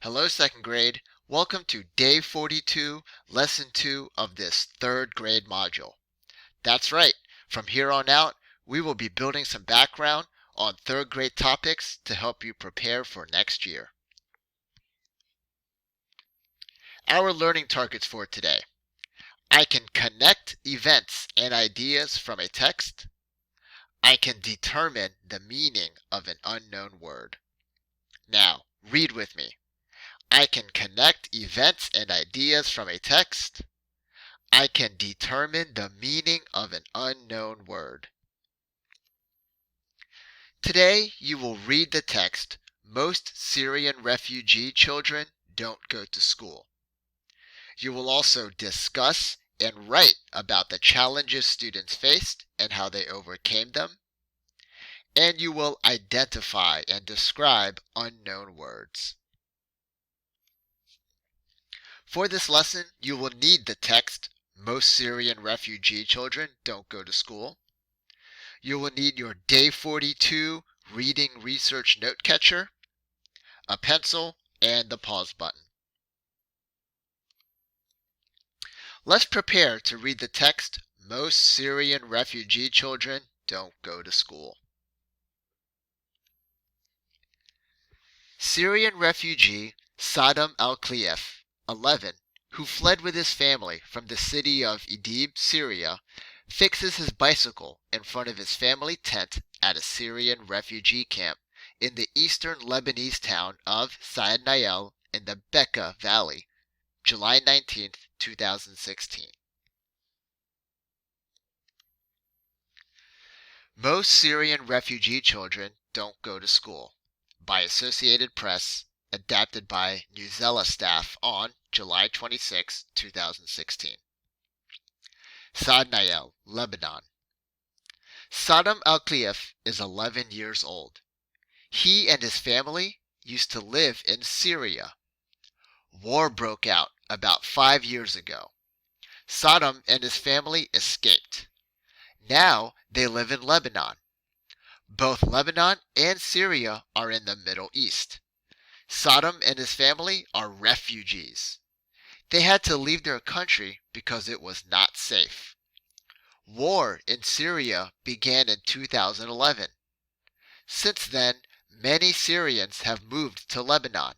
Hello, second grade. Welcome to day 42, lesson 2 of this third grade module. That's right. From here on out, we will be building some background on third grade topics to help you prepare for next year. Our learning targets for today. I can connect events and ideas from a text. I can determine the meaning of an unknown word. Now, read with me. I can connect events and ideas from a text. I can determine the meaning of an unknown word. Today you will read the text, Most Syrian refugee children don't go to school. You will also discuss and write about the challenges students faced and how they overcame them. And you will identify and describe unknown words. For this lesson, you will need the text, Most Syrian refugee children don't go to school. You will need your Day 42 Reading Research Note Catcher, a pencil, and the pause button. Let's prepare to read the text, Most Syrian refugee children don't go to school. Syrian refugee Saddam al-Khalif, 11, who fled with his family from the city of Idlib, Syria, fixes his bicycle in front of his family tent at a Syrian refugee camp in the eastern Lebanese town of Said Nail in the Bekaa Valley, July 19, 2016. Most Syrian refugee children don't go to school, by Associated Press, adapted by Newsela staff on July 26, 2016. Said Nail, Lebanon. Saddam al-Khalif is 11 years old. He and his family used to live in Syria. War broke out about 5 years ago. Saddam and his family escaped. Now they live in Lebanon. Both Lebanon and Syria are in the Middle East. Saddam and his family are refugees. They had to leave their country because it was not safe. War in Syria began in 2011. Since then, many Syrians have moved to Lebanon.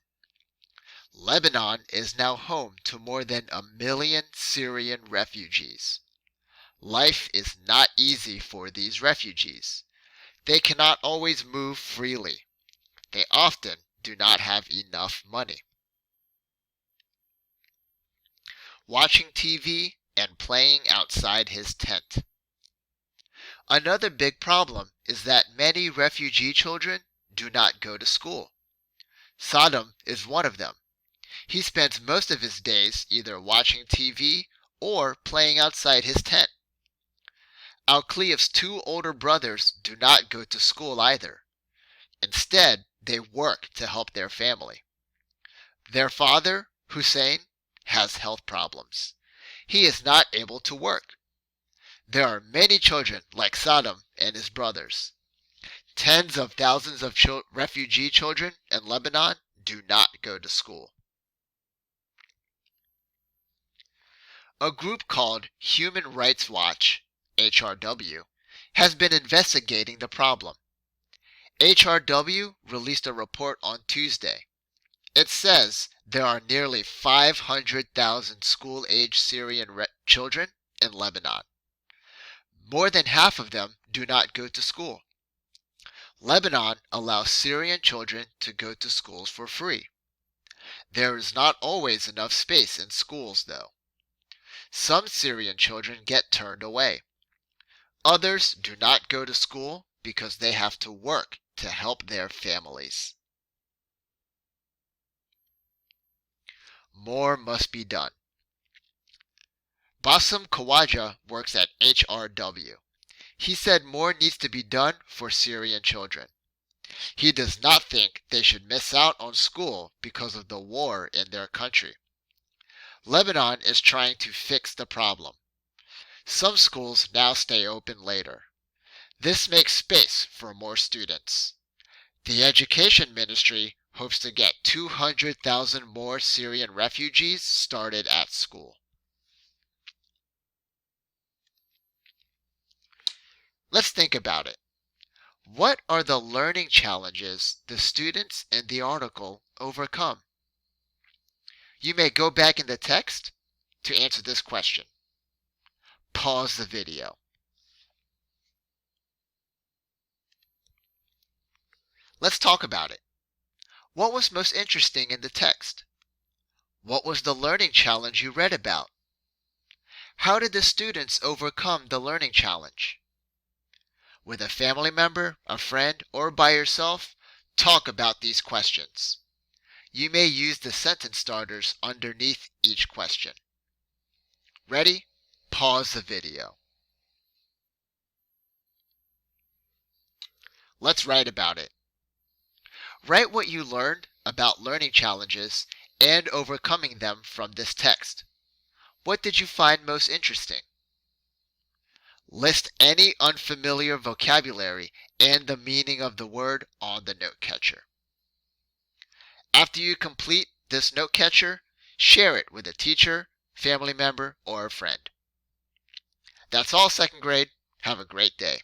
Lebanon is now home to more than 1 million Syrian refugees. Life is not easy for these refugees. They cannot always move freely. They often do not have enough money. Watching TV and playing outside his tent. Another big problem is that many refugee children do not go to school. Saddam is one of them. He spends most of his days either watching TV or playing outside his tent. Al-Khalif's 2 older brothers do not go to school either. Instead, they work to help their family. Their father, Hussein, has health problems. He is not able to work. There are many children like Saddam and his brothers. Tens of thousands of refugee children in Lebanon do not go to school. A group called Human Rights Watch, HRW, has been investigating the problem. HRW released a report on Tuesday. It says there are nearly 500,000 school-age Syrian children in Lebanon. More than half of them do not go to school. Lebanon allows Syrian children to go to schools for free. There is not always enough space in schools, though. Some Syrian children get turned away. Others do not go to school because they have to work to help their families. More must be done. Bassem Khawaja works at HRW. He said more needs to be done for Syrian children. He does not think they should miss out on school because of the war in their country. Lebanon is trying to fix the problem. Some schools now stay open later. This makes space for more students. The Education Ministry hopes to get 200,000 more Syrian refugees started at school. Let's think about it. What are the learning challenges the students in the article overcome? You may go back in the text to answer this question. Pause the video. Let's talk about it. What was most interesting in the text? What was the learning challenge you read about? How did the students overcome the learning challenge? With a family member, a friend, or by yourself, talk about these questions. You may use the sentence starters underneath each question. Ready? Pause the video. Let's write about it. Write what you learned about learning challenges and overcoming them from this text. What did you find most interesting? List any unfamiliar vocabulary and the meaning of the word on the note catcher. After you complete this note catcher, share it with a teacher, family member, or a friend. That's all, second grade. Have a great day.